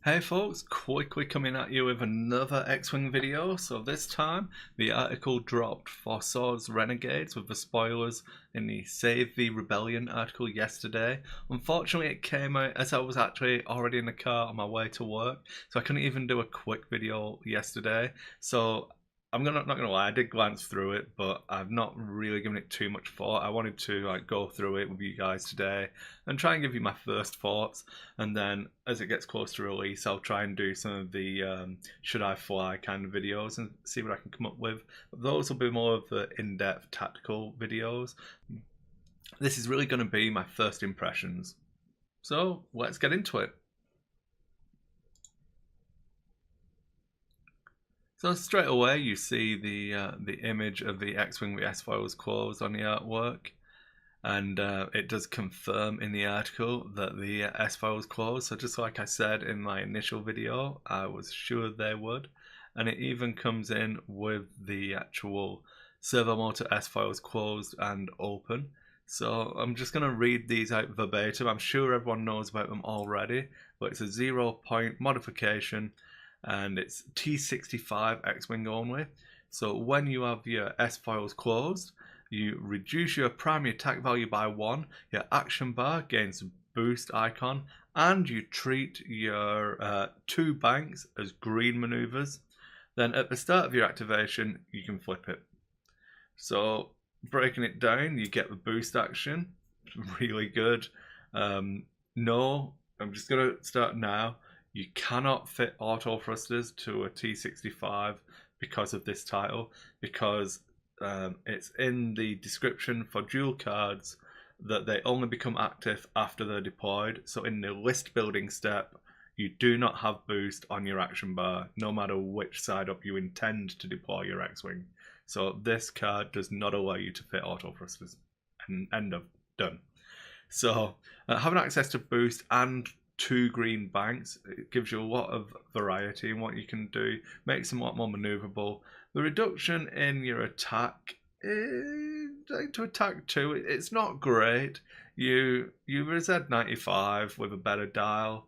Hey folks, quickly coming at you with another X-Wing video. So this time, the article dropped for Swords Renegades with the spoilers in the Save the Rebellion article yesterday. Unfortunately, it came out as I was actually already in the car on my way to work, so I couldn't even do a quick video yesterday. So not gonna lie, I did glance through it, but I've not really given it too much thought. I wanted to go through it with you guys today and try and give you my first thoughts, and then as it gets close to release, I'll try and do some of the should I fly kind of videos and see what I can come up with. But those will be more of the in-depth tactical videos. This is really going to be my first impressions. So let's get into it. So straight away you see the image of the X-Wing the S-Files closed on the artwork, and it does confirm in the article that the S-Files closed. So just like I said in my initial video, I was sure they would, and it even comes in with the actual servo motor S-Files closed and open. So I'm just going to read these out verbatim. I'm sure everyone knows about them already, but it's a 0-point modification and it's T65 X-Wing only. So when you have your S-Files closed, you reduce your primary attack value by 1, your action bar gains a boost icon, and you treat your 2 banks as green maneuvers. Then at the start of your activation, you can flip it. So breaking it down, you get the boost action, really good. No, I'm just going to start now. You cannot fit auto thrusters to a T65 because of this title, because it's in the description for dual cards that they only become active after they're deployed. So in the list building step, you do not have boost on your action bar, no matter which side up you intend to deploy your X-Wing. So this card does not allow you to fit auto thrusters. And end of done. So having access to boost and 2 green banks, it gives you a lot of variety in what you can do, makes them a lot more maneuverable. The reduction in your attack to attack 2, it's not great. You reset 95 with a better dial.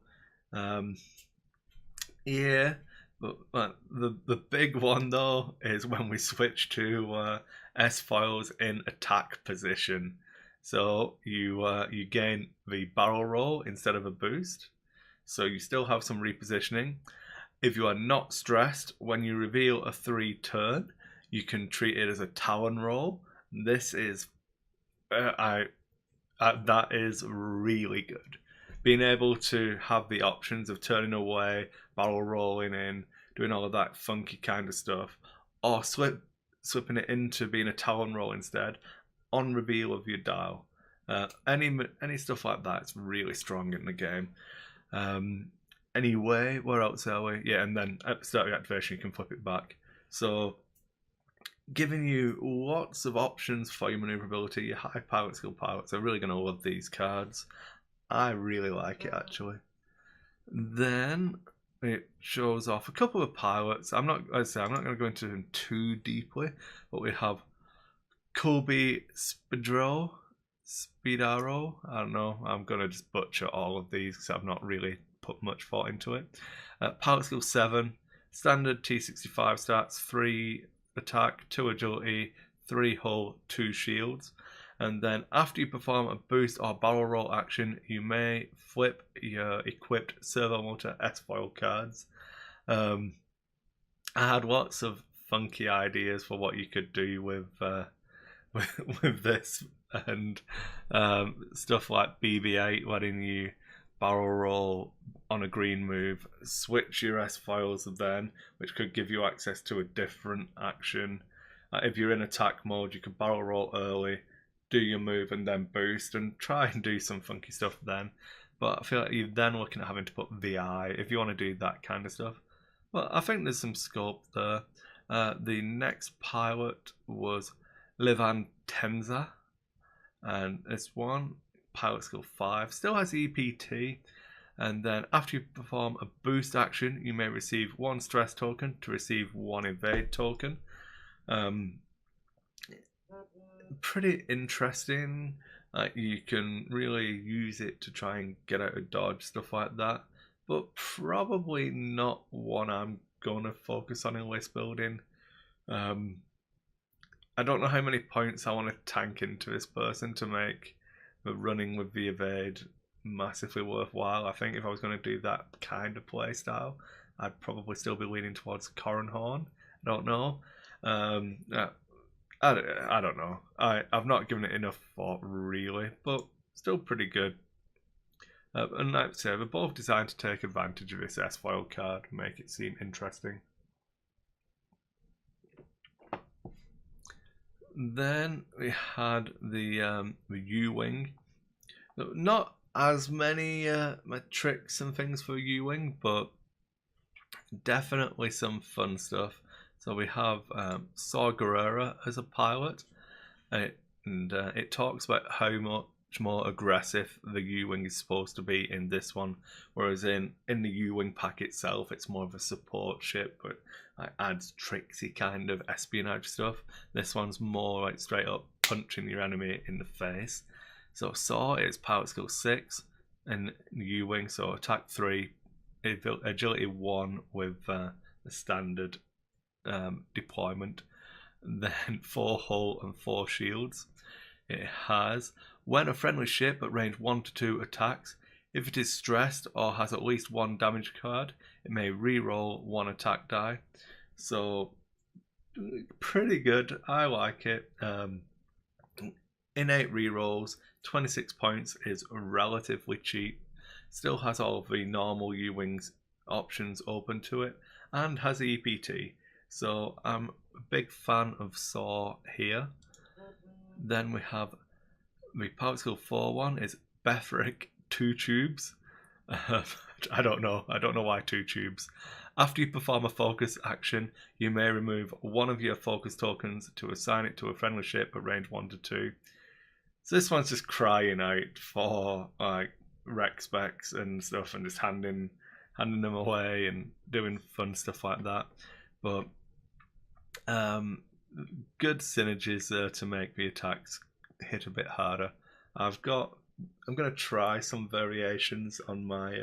Yeah, but the big one though is when we switch to S-Files in attack position. So you gain the barrel roll instead of a boost. So you still have some repositioning. If you are not stressed, when you reveal a 3 turn, you can treat it as a talon roll. This is that is really good. Being able to have the options of turning away, barrel rolling in, doing all of that funky kind of stuff, or slipping it into being a talon roll instead on reveal of your dial. Any stuff like that is really strong in the game. Anyway, where else are we? Yeah, and then at the start of activation, you can flip it back. So, giving you lots of options for your maneuverability. Your high pilot skill pilots are really going to love these cards. I really like it actually. Then it shows off a couple of pilots. I'm not going to go into them too deeply, but we have Colby Spidaro. I don't know. I'm going to just butcher all of these because I've not really put much thought into it. Pilot skill 7, standard T65 stats, 3 attack, 2 agility, 3 hull, 2 shields. And then after you perform a boost or barrel roll action, you may flip your equipped servo motor S-foil cards. I had lots of funky ideas for what you could do with with this, and stuff like BB-8 letting you barrel roll on a green move, switch your S-files then, which could give you access to a different action. If you're in attack mode, you could barrel roll early, do your move and then boost and try and do some funky stuff then. But I feel like you're then looking at having to put VI if you want to do that kind of stuff. But I think there's some scope there. The next pilot was Levan Temza, and this one, pilot skill 5, still has EPT. And then after you perform a boost action, you may receive 1 stress token to receive 1 evade token. Pretty interesting. You can really use it to try and get out of dodge, stuff like that. but probably not one I'm going to focus on in list building. I don't know how many points I want to tank into this person to make the running with the evade massively worthwhile. I think if I was going to do that kind of playstyle, I'd probably still be leaning towards Corran Horn. I don't know. I don't know. I've not given it enough thought really, but still pretty good. And like I say, they're both designed to take advantage of this S-foil card, make it seem interesting. Then we had the U-Wing. Not as many tricks and things for U-Wing, but definitely some fun stuff. So we have Saw Gerrera as a pilot, and it talks about how much more aggressive the U-Wing is supposed to be in this one, whereas in the U-Wing pack itself, it's more of a support ship, but adds tricksy kind of espionage stuff. This one's more like straight up punching your enemy in the face. So Saw is pilot skill 6 and U-Wing, so attack 3, agility 1 with the standard deployment, then 4 hull and 4 shields. It has, when a friendly ship at range 1 to 2 attacks, if it is stressed or has at least 1 damage card, it may re-roll 1 attack die. So pretty good. I like it. Innate re-rolls, 26 points is relatively cheap. Still has all of the normal U-Wings options open to it, and has EPT. So I'm a big fan of Saw here. Then we have the pilot skill 4 one is Bethric 2 tubes. I don't know why 2 tubes. After you perform a focus action, you may remove one of your focus tokens to assign it to a friendly ship at range 1 to 2. So this one's just crying out for like rec specs and stuff, and just handing them away and doing fun stuff like that. But good synergies there to make the attacks hit a bit harder. I'm going to try some variations on my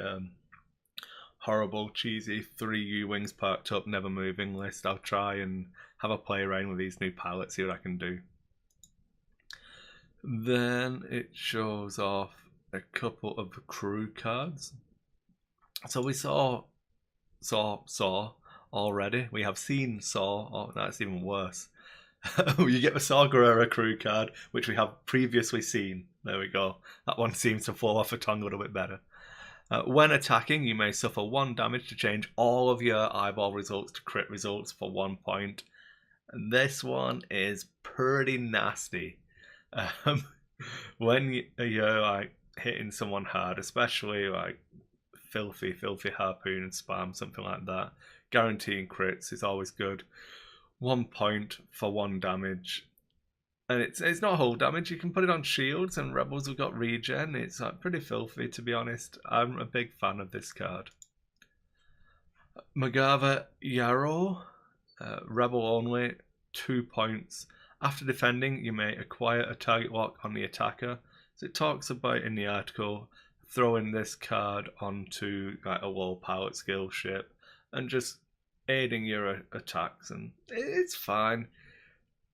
horrible, cheesy 3 U-Wings parked up, never moving list. I'll try and have a play around with these new pilots, see what I can do. Then it shows off a couple of the crew cards. So we saw already. We have seen Saw. Oh, that's even worse. You get the Saw Gerrera crew card, which we have previously seen. There we go. That one seems to fall off the tongue a little bit better. When attacking, you may suffer 1 damage to change all of your eyeball results to crit results for 1 point. And this one is pretty nasty. When you're like hitting someone hard, especially like filthy harpoon and spam, something like that, guaranteeing crits is always good. 1 point for 1 damage, and it's not whole damage. You can put it on shields, and rebels have got regen. It's like pretty filthy, to be honest. I'm a big fan of this card. Magava Yarrow, rebel only, 2 points. After defending, you may acquire a target lock on the attacker. So it talks about in the article throwing this card onto like a low pilot skill ship and just aiding your attacks, and it's fine.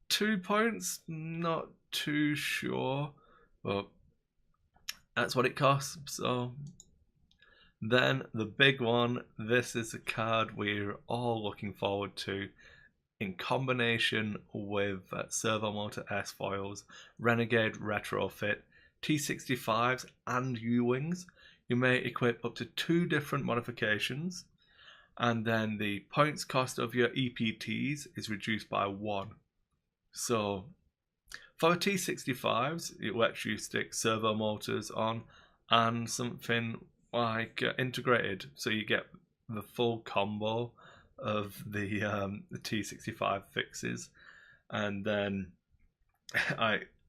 2 points, not too sure, but that's what it costs. So then the big one, this is a card we're all looking forward to in combination with servo motor S-foils, Renegade retrofit, T65s and U-Wings. You may equip up to 2 different modifications, and then the points cost of your EPTs is reduced by 1. So for the T65s, it lets you stick servo motors on and something like integrated, so you get the full combo of the T65 fixes. And then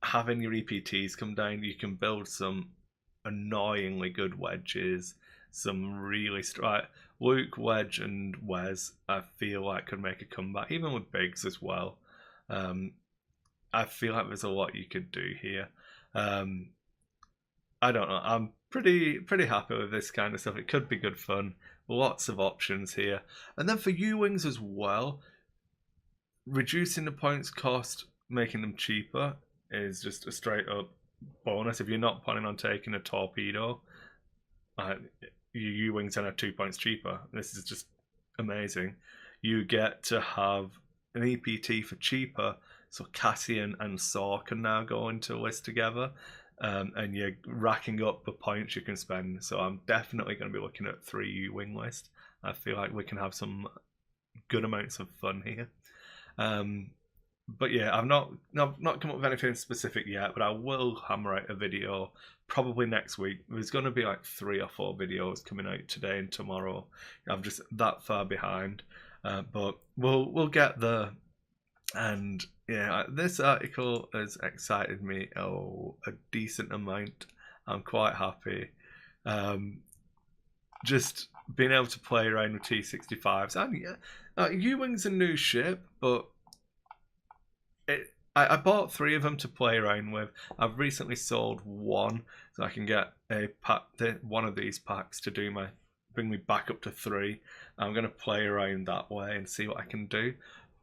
having your EPTs come down, you can build some annoyingly good wedges, some really Luke, Wedge, and Wes, I feel like could make a comeback, even with Biggs as well. I feel like there's a lot you could do here. I don't know. I'm pretty happy with this kind of stuff. It could be good fun. Lots of options here. And then for U-Wings as well, reducing the points cost, making them cheaper is just a straight up bonus. If you're not planning on taking a torpedo, your U-Wings are 2 points cheaper. This is just amazing. You get to have an EPT for cheaper, so Cassian and Saw can now go into a list together. And you're racking up the points you can spend. So I'm definitely going to be looking at 3 U-Wing list. I feel like we can have some good amounts of fun here. But yeah, I've not come up with anything specific yet, but I will hammer out a video probably next week. There's going to be like 3 or 4 videos coming out today and tomorrow. I'm just that far behind, but we'll get there. And yeah, this article has excited me a decent amount. I'm quite happy. Just being able to play around with T65s. And yeah, U-Wing's a new ship, but I bought 3 of them to play around with. I've recently sold 1, so I can get a pack, one of these packs to bring me back up to 3. I'm gonna play around that way and see what I can do,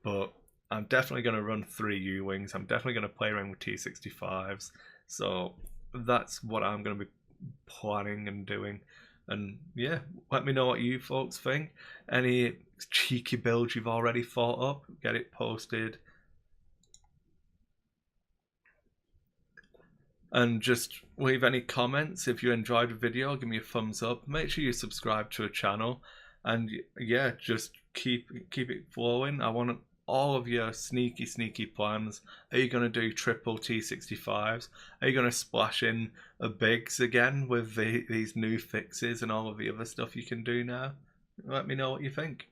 but I'm definitely going to run 3 U-Wings. I'm definitely going to play around with T65s. So that's what I'm going to be planning and doing. And yeah, let me know what you folks think. Any cheeky builds you've already thought up, get it posted. And just leave any comments. If you enjoyed the video, give me a thumbs up. Make sure you subscribe to a channel. And yeah, just keep it flowing. I want all of your sneaky plans. Are you going to do triple T65s? Are you going to splash in a bigs again with these new fixes and all of the other stuff you can do now? Let me know what you think.